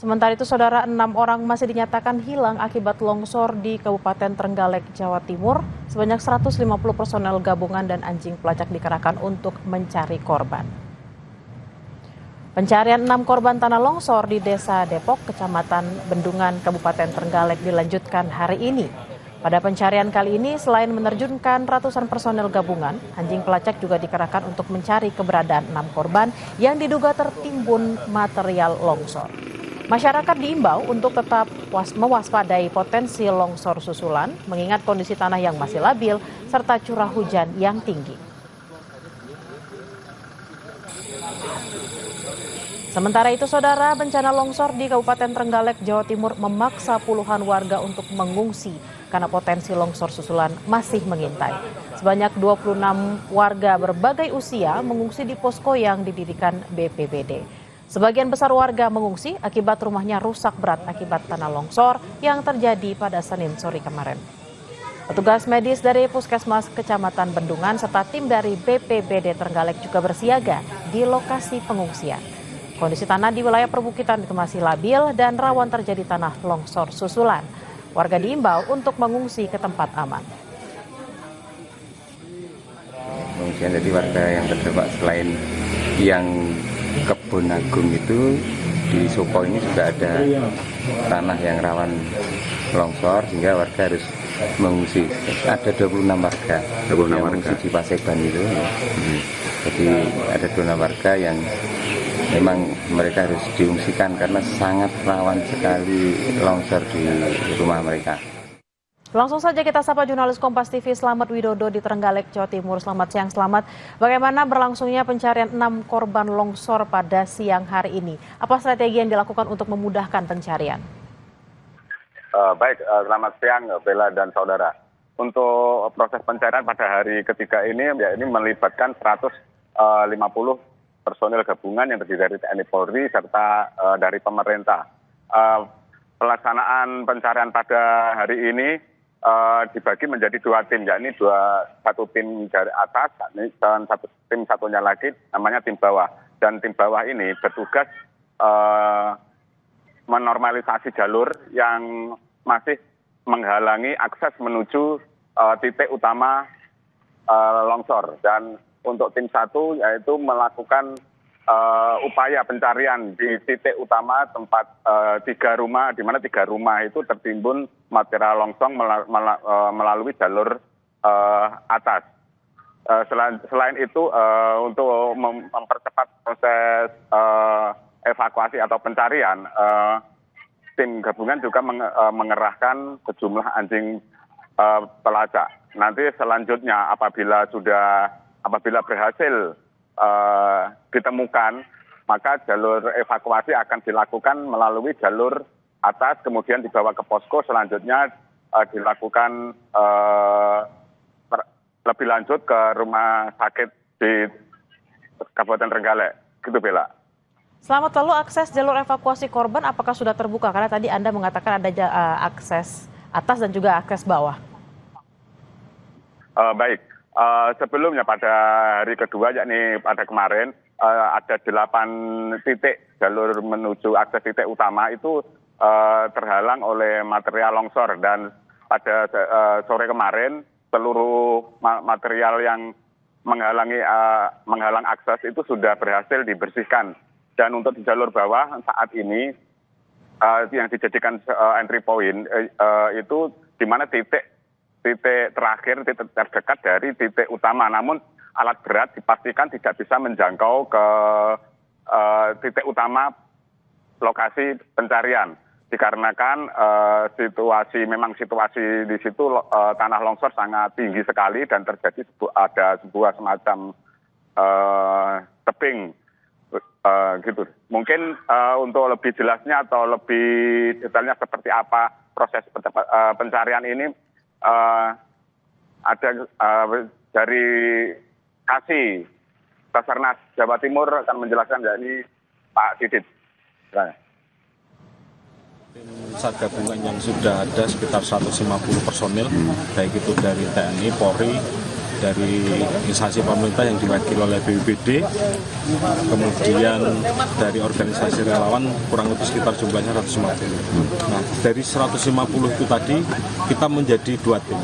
Sementara itu, saudara, 6 orang masih dinyatakan hilang akibat longsor di Kabupaten Trenggalek, Jawa Timur. Sebanyak 150 personel gabungan dan anjing pelacak dikerahkan untuk mencari korban. Pencarian 6 korban tanah longsor di Desa Depok, Kecamatan Bendungan, Kabupaten Trenggalek dilanjutkan hari ini. Pada pencarian kali ini, selain menerjunkan ratusan personel gabungan, anjing pelacak juga dikerahkan untuk mencari keberadaan 6 korban yang diduga tertimbun material longsor. Masyarakat diimbau untuk tetap mewaspadai potensi longsor susulan, mengingat kondisi tanah yang masih labil serta curah hujan yang tinggi. Sementara itu, saudara, bencana longsor di Kabupaten Trenggalek, Jawa Timur memaksa puluhan warga untuk mengungsi karena potensi longsor susulan masih mengintai. Sebanyak 26 warga berbagai usia mengungsi di posko yang didirikan BPBD. Sebagian besar warga mengungsi akibat rumahnya rusak berat akibat tanah longsor yang terjadi pada Senin sore kemarin. Petugas medis dari Puskesmas Kecamatan Bendungan serta tim dari BPBD Trenggalek juga bersiaga di lokasi pengungsian. Kondisi tanah di wilayah perbukitan itu masih labil dan rawan terjadi tanah longsor susulan. Warga diimbau untuk mengungsi ke tempat aman. Pengungsian jadi warga yang terdampak selain yang Kebun Agung itu di Suko ini juga ada tanah yang rawan longsor sehingga warga harus mengungsi. Ada 26 warga yang mengungsi di Paseban itu. Jadi ada 26 warga yang memang mereka harus diungsikan karena sangat rawan sekali longsor di rumah mereka. Langsung saja kita sapa jurnalis Kompas TV Slamet Widodo di Trenggalek, Jawa Timur. Selamat siang, Slamet. Bagaimana berlangsungnya pencarian 6 korban longsor pada siang hari ini? Apa strategi yang dilakukan untuk memudahkan pencarian? Baik, selamat siang Bella dan saudara. Untuk proses pencarian pada hari ketiga ini, ya ini melibatkan 150 personil gabungan yang terdiri dari TNI Polri serta dari pemerintah. Pelaksanaan pencarian pada hari ini dibagi menjadi 2 tim, yakni satu tim dari atas dan tim satunya lagi namanya tim bawah. Dan tim bawah ini bertugas menormalisasi jalur yang masih menghalangi akses menuju titik utama longsor. Dan untuk tim 1 yaitu melakukan upaya pencarian di titik utama tempat 3 rumah, di mana 3 rumah itu tertimbun material longsor melalui jalur atas. Selain itu, untuk mempercepat proses evakuasi atau pencarian, tim gabungan juga mengerahkan sejumlah anjing pelacak. Nanti selanjutnya apabila berhasil ditemukan, maka jalur evakuasi akan dilakukan melalui jalur atas, kemudian dibawa ke posko, selanjutnya dilakukan lebih lanjut ke rumah sakit di Kabupaten Trenggalek. Gitu, Bella. Selamat, lalu akses jalur evakuasi korban apakah sudah terbuka? Karena tadi Anda mengatakan ada akses atas dan juga akses bawah. Baik. Sebelumnya pada hari kedua, yakni pada kemarin, ada 8 titik jalur menuju akses titik utama itu terhalang oleh material longsor, dan pada sore kemarin seluruh material yang menghalang akses itu sudah berhasil dibersihkan. Dan untuk di jalur bawah saat ini yang dijadikan entry point itu di mana titik terakhir, titik terdekat dari titik utama. Namun alat berat dipastikan tidak bisa menjangkau ke titik utama lokasi pencarian. Dikarenakan situasi di situ tanah longsor sangat tinggi sekali dan terjadi ada sebuah semacam tebing. Gitu. Mungkin untuk lebih jelasnya atau lebih detailnya seperti apa proses pencarian ini, ada dari Kasih Basarnas Jawa Timur akan menjelaskan, yakni Pak Didit. Tim SAR gabungan yang sudah ada sekitar 150 personil, baik itu dari TNI, Polri, dari instansi pemerintah yang diwakili oleh BPBD, kemudian dari organisasi relawan kurang lebih sekitar jumlahnya 150. Nah, dari 150 itu tadi kita menjadi 2 tim.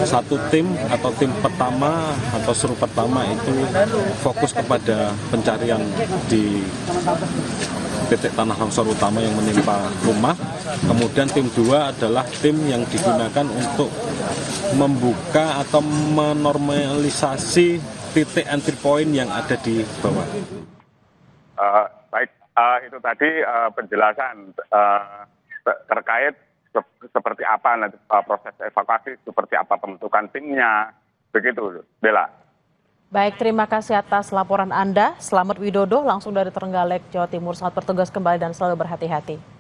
Satu tim atau tim pertama atau seru pertama itu fokus kepada pencarian di titik tanah longsor utama yang menimpa rumah. Kemudian tim 2 adalah tim yang digunakan untuk membuka atau menormalisasi titik entry point yang ada di bawah. Baik, itu tadi penjelasan terkait seperti apa nanti proses evakuasi, seperti apa pembentukan timnya, begitu, Bella. Baik, terima kasih atas laporan Anda. Selamat Widodo langsung dari Trenggalek, Jawa Timur. Selamat bertugas kembali dan selalu berhati-hati.